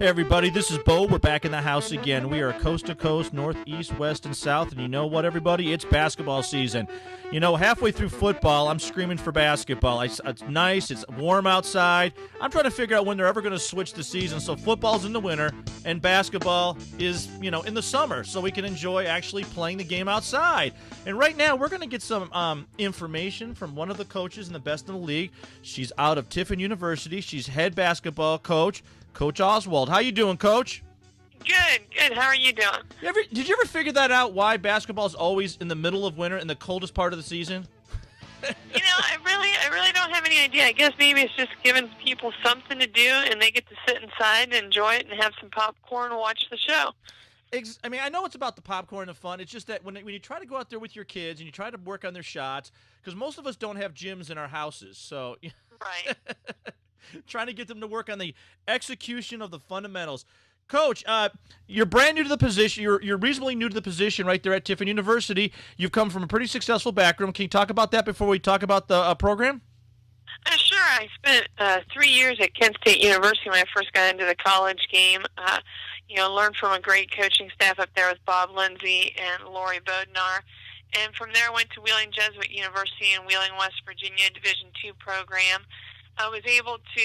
Hey everybody, this is Bo. We're back in the house again. We are coast to coast, north, east, west, and south. And you know what, everybody? It's basketball season. You know, halfway through football, I'm screaming for basketball. It's nice. It's warm outside. I'm trying to figure out when they're ever going to switch the season. So football's in the winter, and basketball is, in the summer. So we can enjoy actually playing the game outside. And right now, we're going to get some information from one of the coaches in the best in the league. She's out of Tiffin University. She's head basketball coach. Coach Oswald. How you doing, Coach? Good. How are you doing? Did you ever figure that out, why basketball is always in the middle of winter, in the coldest part of the season? I really don't have any idea. I guess maybe it's just giving people something to do, and they get to sit inside and enjoy it and have some popcorn and watch the show. I know it's about the popcorn and the fun. It's just that when you try to go out there with your kids and you try to work on their shots, because most of us don't have gyms in our houses, so Right. trying to get them to work on the execution of the fundamentals. Coach, you're brand new to the position. You're reasonably new to the position right there at Tiffin University. You've come from a pretty successful background. Can you talk about that before we talk about the program? Sure. I spent 3 years at Kent State University when I first got into the college game. Learned from a great coaching staff up there with Bob Lindsay and Lori Bodnar. And from there, I went to Wheeling Jesuit University in Wheeling, West Virginia, Division II program. I was able to,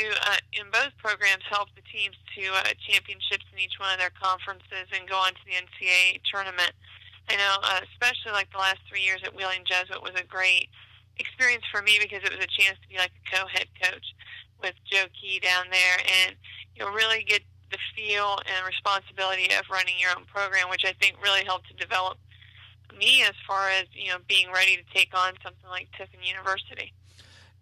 in both programs, help the teams to championships in each one of their conferences and go on to the NCAA tournament. I know, especially like the last 3 years at Wheeling Jesuit was a great experience for me because it was a chance to be like a co-head coach with Joe Key down there and, really get the feel and responsibility of running your own program, which I think really helped to develop me as far as, being ready to take on something like Tiffin University.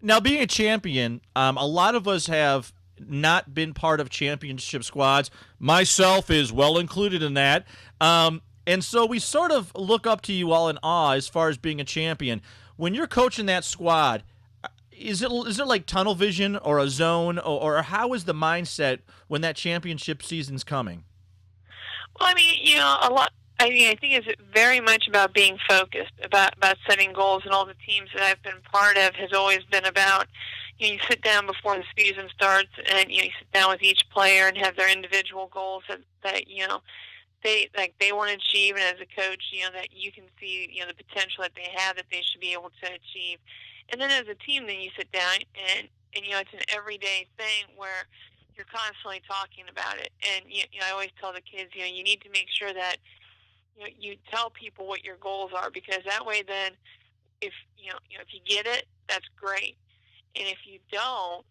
Now, being a champion, a lot of us have not been part of championship squads. Myself is well included in that. And so we sort of look up to you all in awe as far as being a champion. When you're coaching that squad, is it like tunnel vision or a zone, or how is the mindset when that championship season's coming? Well, I think it's very much about being focused, about setting goals, and all the teams that I've been part of has always been about, you sit down before the season starts and, you sit down with each player and have their individual goals that they want to achieve, and as a coach, that you can see, the potential that they have that they should be able to achieve. And then as a team, then you sit down and it's an everyday thing where you're constantly talking about it. And, I always tell the kids, you need to make sure that you tell people what your goals are, because that way then if you get it, that's great. And if you don't,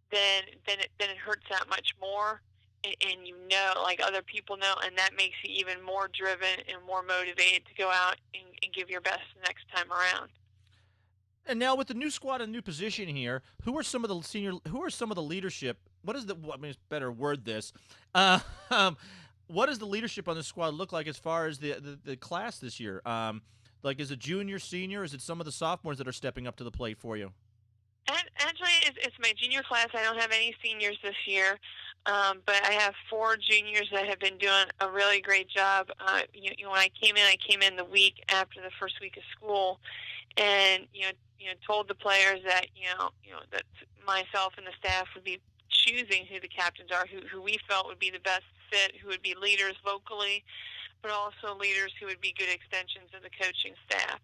then it hurts that much more. And like other people know, and that makes you even more driven and more motivated to go out and give your best the next time around. And now with the new squad and new position here, who are some of the leadership? It's better word this. What does the leadership on the squad look like as far as the class this year? Is it junior, senior? Is it some of the sophomores that are stepping up to the plate for you? Actually, it's my junior class. I don't have any seniors this year, but I have 4 juniors that have been doing a really great job. When I came in the week after the first week of school, and told the players that that myself and the staff would be choosing who the captains are, who we felt would be the best fit, who would be leaders locally, but also leaders who would be good extensions of the coaching staff.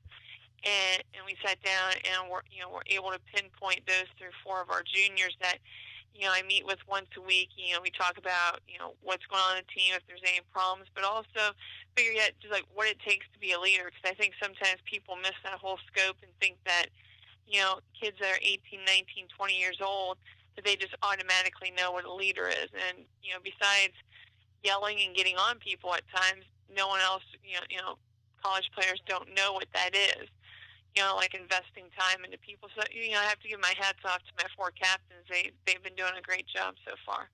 And we sat down and we're able to pinpoint those through 4 of our juniors that I meet with once a week. We talk about what's going on in the team, if there's any problems, but also figure out just like what it takes to be a leader. Because I think sometimes people miss that whole scope and think that kids that are 18, 19, 20 years old, that they just automatically know what a leader is. And besides yelling and getting on people at times, no one else, college players don't know what that is. Like investing time into people. So, I have to give my hats off to my 4 captains. They've been doing a great job so far.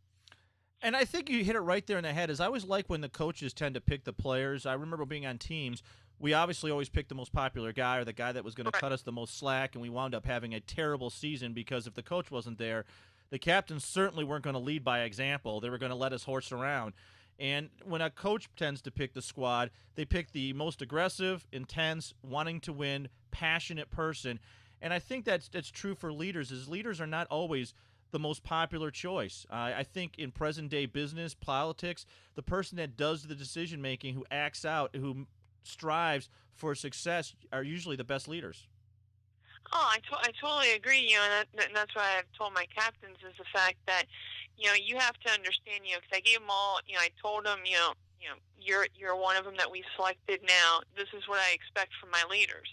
And I think you hit it right there in the head. Is I always like when the coaches tend to pick the players. I remember being on teams. We obviously always picked the most popular guy or the guy that was going to cut us the most slack, and we wound up having a terrible season because if the coach wasn't there, the captains certainly weren't going to lead by example. They were going to let us horse around. And when a coach tends to pick the squad, they pick the most aggressive, intense, wanting to win, passionate person. And I think that's true for leaders, is leaders are not always the most popular choice. I think in present day business, politics, the person that does the decision making, who acts out, who strives for success, are usually the best leaders. Oh, I totally agree. And that's what I've told my captains is the fact that, you have to understand, because I gave them all, I told them, you're one of them that we selected now. This is what I expect from my leaders.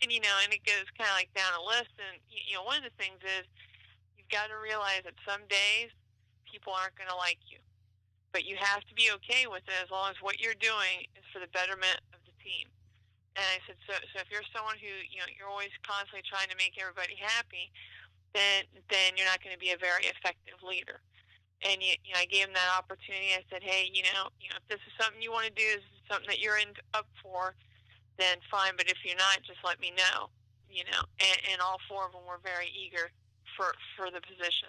And it goes kind of like down a list. And, one of the things is you've got to realize that some days people aren't going to like you, but you have to be okay with it as long as what you're doing is for the betterment of the team. And I said, so if you're someone who, you're always constantly trying to make everybody happy, then you're not going to be a very effective leader. And I gave him that opportunity. I said, hey, if this is something you want to do, this is something that you're up for, then fine. But if you're not, just let me know. And all four of them were very eager for the position.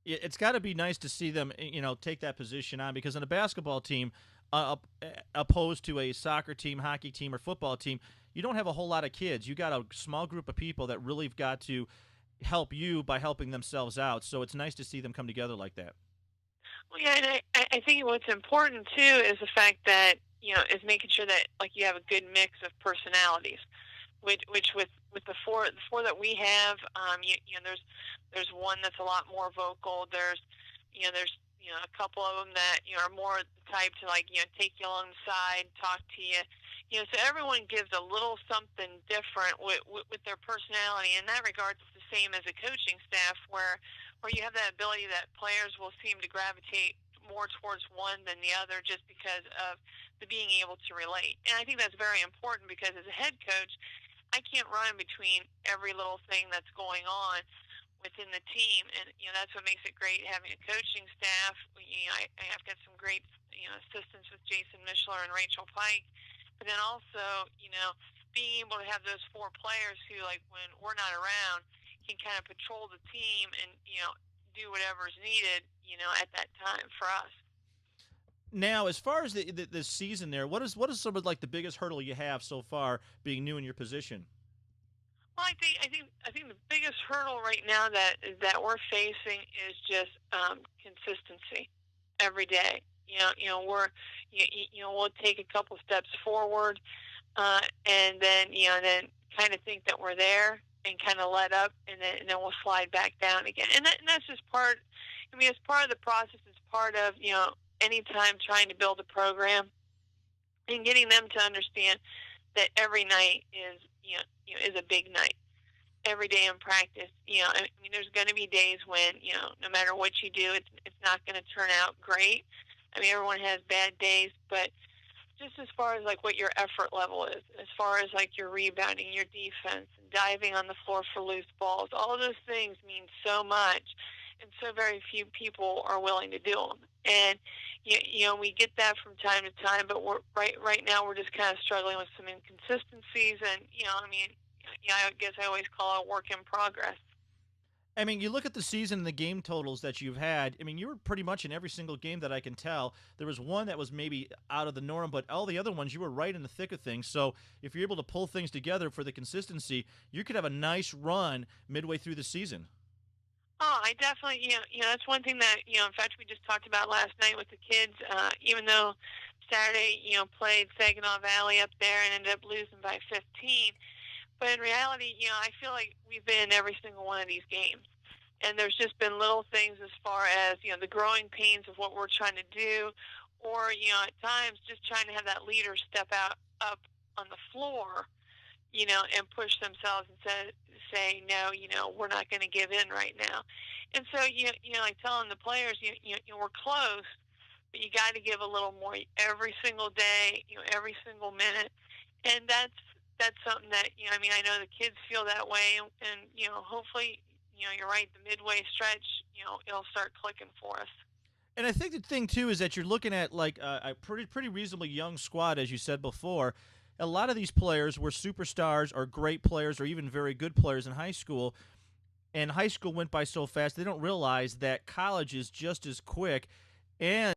It's got to be nice to see them, take that position on, because in a basketball team, opposed to a soccer team, hockey team, or football team, you don't have a whole lot of kids. You got a small group of people that really have got to help you by helping themselves out. So it's nice to see them come together like that. Well, yeah, and I think what's important too is the fact that is making sure that like you have a good mix of personalities, which with the four that we have, there's one that's a lot more vocal. There's a couple of them that are more the type to take you along the side, talk to you. So everyone gives a little something different with their personality. In that regard, it's the same as a coaching staff, where you have that ability that players will seem to gravitate more towards one than the other just because of the being able to relate. And I think that's very important because as a head coach, I can't run between every little thing that's going on within the team, and that's what makes it great having a coaching staff. I've got some great assistants with Jason Mishler and Rachel Pike, but then also being able to have those four players who, like, when we're not around, can kind of patrol the team and do whatever's needed at that time for us. Now, as far as the season there, what is sort of like the biggest hurdle you have so far being new in your position? Well, I think the biggest hurdle right now that we're facing is just consistency every day. We'll take a couple steps forward, and then kind of think that we're there and kind of let up, and then we'll slide back down again. And that's just part. I mean, it's part of the process. It's part of anytime trying to build a program and getting them to understand that every night is a big night. Every day in practice, I mean, there's going to be days when no matter what you do, it's not going to turn out great. I mean, everyone has bad days, but just as far as like what your effort level is, as far as like your rebounding, your defense, and diving on the floor for loose balls, all of those things mean so much, and so very few people are willing to do them. And we get that from time to time, but we're right now we're just kind of struggling with some inconsistencies, and I guess I always call it a work in progress. I mean, you look at the season and the game totals that you've had. I mean, you were pretty much in every single game that I can tell. There was one that was maybe out of the norm, but all the other ones, you were right in the thick of things. So if you're able to pull things together for the consistency, you could have a nice run midway through the season. Oh, I definitely, that's one thing that, in fact, we just talked about last night with the kids. Even though Saturday, played Saginaw Valley up there and ended up losing by 15. But in reality, I feel like we've been in every single one of these games. And there's just been little things as far as, the growing pains of what we're trying to do, or, at times just trying to have that leader step up on the floor, and push themselves and say, no, we're not going to give in right now. And so, like telling the players, we're close, but you got to give a little more every single day, every single minute. And that's something that, I know the kids feel that way, and hopefully, you're right, the midway stretch, it'll start clicking for us. And I think the thing too is that you're looking at like a pretty reasonably young squad, as you said before. A lot of these players were superstars or great players or even very good players in high school, and high school went by so fast they don't realize that college is just as quick. And